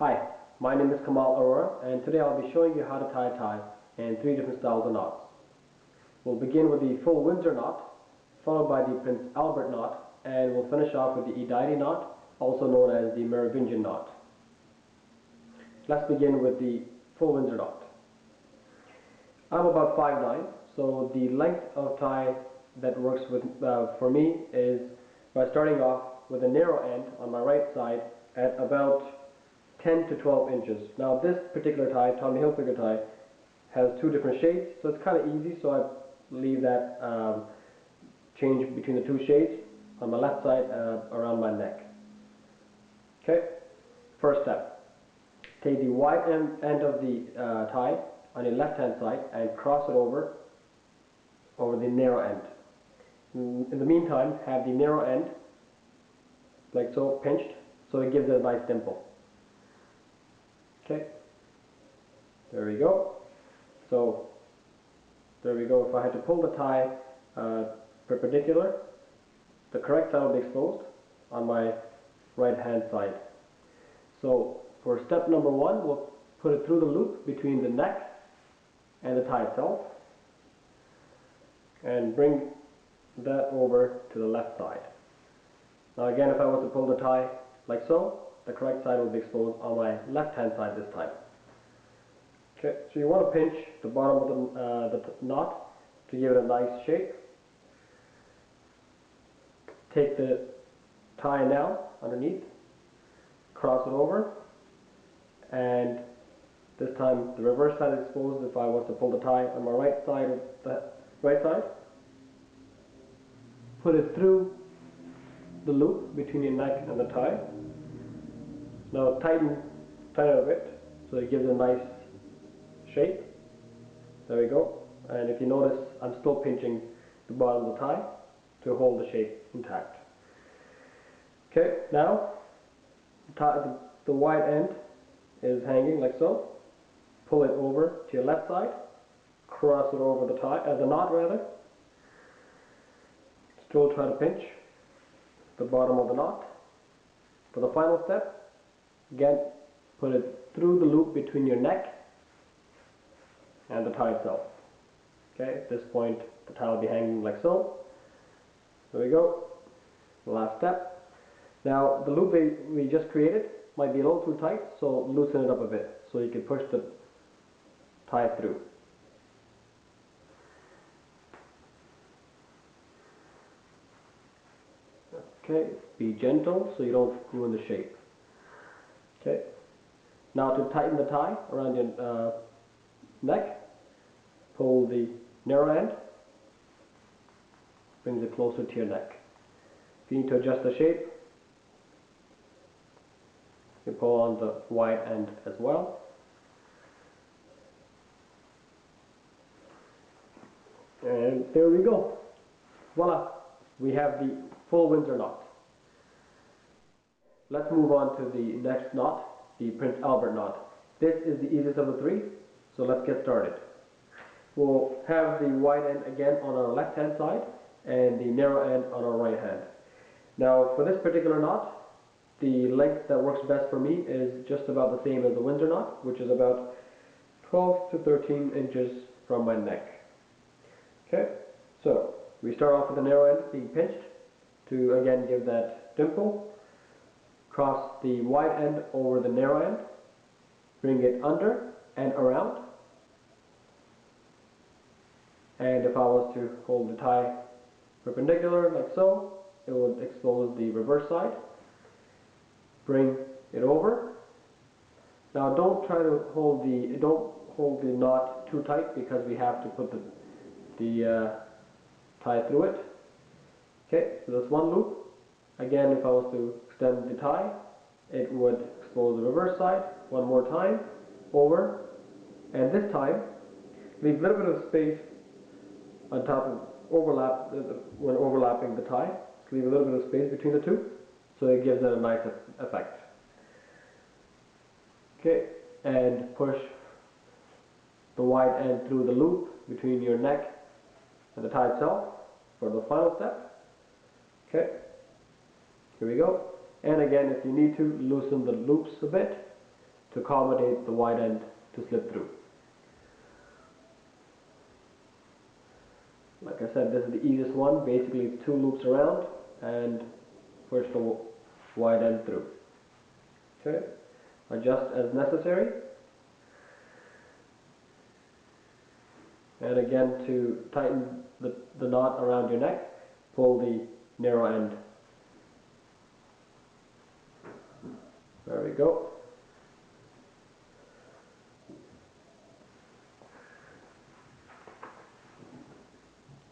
Hi, my name is Kamal Arora, and today I'll be showing you how to tie a tie in 3 different styles of knots. We'll begin with the full Windsor knot, followed by the Prince Albert knot, and we'll finish off with the Ediety knot, also known as the Merovingian knot. Let's begin with the full Windsor knot. I'm about 5'9", so the length of tie that works for me is by starting off with a narrow end on my right side at about 10 to 12 inches. Now this particular tie, Tommy Hilfiger tie, has two different shades, so it's kind of easy, so I leave that change between the two shades on my left side around my neck. Okay, first step. Take the wide end of the tie on your left hand side and cross it over the narrow end. In the meantime, have the narrow end like so, pinched, so it gives it a nice dimple. Okay, there we go. So there we go. If I had to pull the tie perpendicular, the correct side will be exposed on my right hand side. So for step number one, we'll put it through the loop between the neck and the tie itself and bring that over to the left side. Now again, if I was to pull the tie like so, the correct side will be exposed on my left hand side this time. Okay, so you want to pinch the bottom of the knot to give it a nice shape. Take the tie now underneath, cross it over, and this time the reverse side is exposed if I was to pull the tie on my right side. Put it through the loop between your neck and the tie. Now tighten it a bit so it gives a nice shape. There we go. And if you notice, I'm still pinching the bottom of the tie to hold the shape intact. Okay, now the wide end is hanging like so. Pull it over to your left side, cross it over the knot rather. Still try to pinch the bottom of the knot. For the final step, again, put it through the loop between your neck and the tie itself. Okay, at this point the tie will be hanging like so. There we go. The last step. Now the loop we just created might be a little too tight, so loosen it up a bit so you can push the tie through. Okay, be gentle so you don't ruin the shape. Okay, now to tighten the tie around your neck, pull the narrow end, brings it closer to your neck. If you need to adjust the shape, you pull on the wide end as well. And there we go. Voila! We have the full Windsor knot. Let's move on to the next knot, the Prince Albert knot. This is the easiest of the three, so let's get started. We'll have the wide end again on our left hand side and the narrow end on our right hand. Now for this particular knot, the length that works best for me is just about the same as the Windsor knot, which is about 12 to 13 inches from my neck. Okay, so we start off with the narrow end being pinched to again give that dimple. Cross the wide end over the narrow end, bring it under and around. And if I was to hold the tie perpendicular like so, it would expose the reverse side. Bring it over. Now don't hold the knot too tight because we have to put the tie through it. Okay, so that's one loop. Again, if I was to extend the tie, it would expose the reverse side. One more time, over, and this time leave a little bit of space on top of when overlapping the tie. Just leave a little bit of space between the two, so it gives it a nice effect. Okay, and push the wide end through the loop between your neck and the tie itself for the final step. Okay. Here we go. And again, if you need to, loosen the loops a bit to accommodate the wide end to slip through. Like I said, this is the easiest one. Basically, it's 2 loops around and push the wide end through. Okay, adjust as necessary. And again, to tighten the knot around your neck, pull the narrow end. There we go.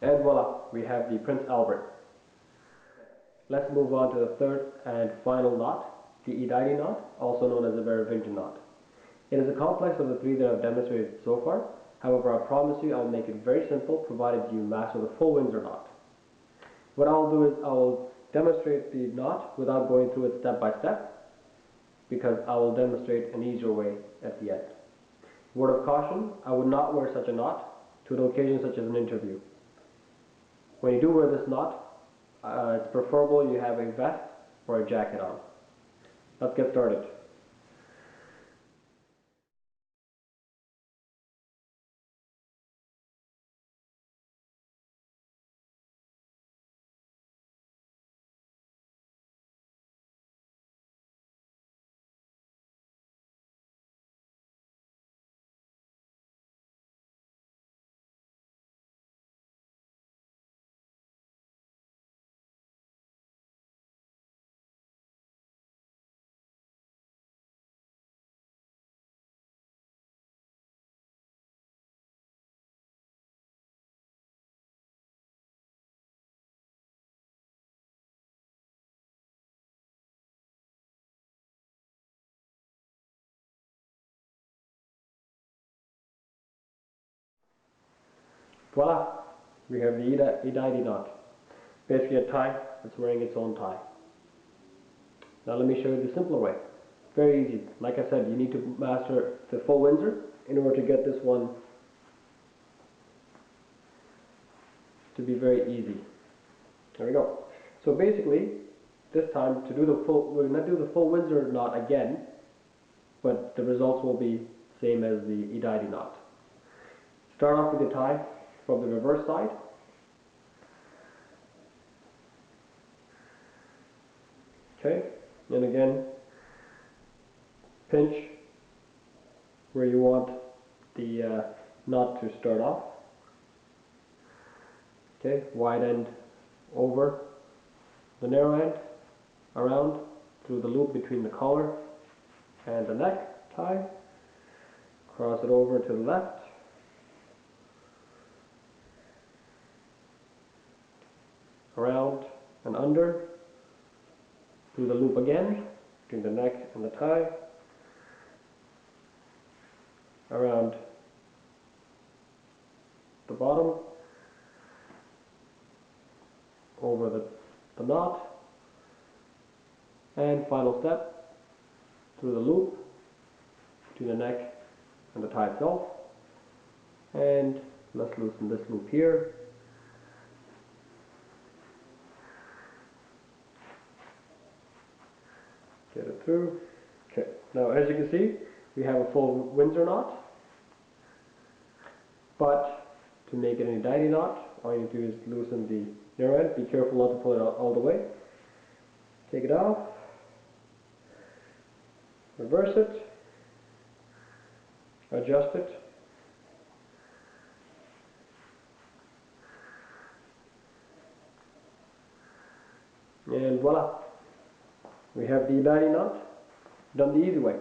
And voila, we have the Prince Albert. Let's move on to the third and final knot, the Ediety knot, also known as the Merovingian knot. It is a complex of the 3 that I've demonstrated so far. However, I promise you I'll make it very simple, provided you master the full Windsor knot. What I'll do is I'll demonstrate the knot without going through it step by step, because I will demonstrate an easier way at the end. Word of caution, I would not wear such a knot to an occasion such as an interview. When you do wear this knot, it's preferable you have a vest or a jacket on. Let's get started. Voila! We have the Ediety knot. Basically a tie that's wearing its own tie. Now let me show you the simpler way. Very easy. Like I said, you need to master the full Windsor in order to get this one to be very easy. There we go. So basically, this time to do the full, we're going to do the full Windsor knot again, but the results will be same as the Ediety knot. Start off with the tie from the reverse side. Okay, and again, pinch where you want the knot to start off. Okay, wide end over the narrow end, around through the loop between the collar and the neck tie, cross it over to the left, around and under, through the loop again, between the neck and the tie, around the bottom, over the knot, and final step, through the loop, between the neck and the tie itself, and let's loosen this loop here. Get it through. Okay, now as you can see, we have a full Windsor knot, but to make it an Ediety knot, all you need to do is loosen the narrow end. Be careful not to pull it out all the way. Take it off, reverse it, adjust it, and voila! We have the Ediety knot done the easy way.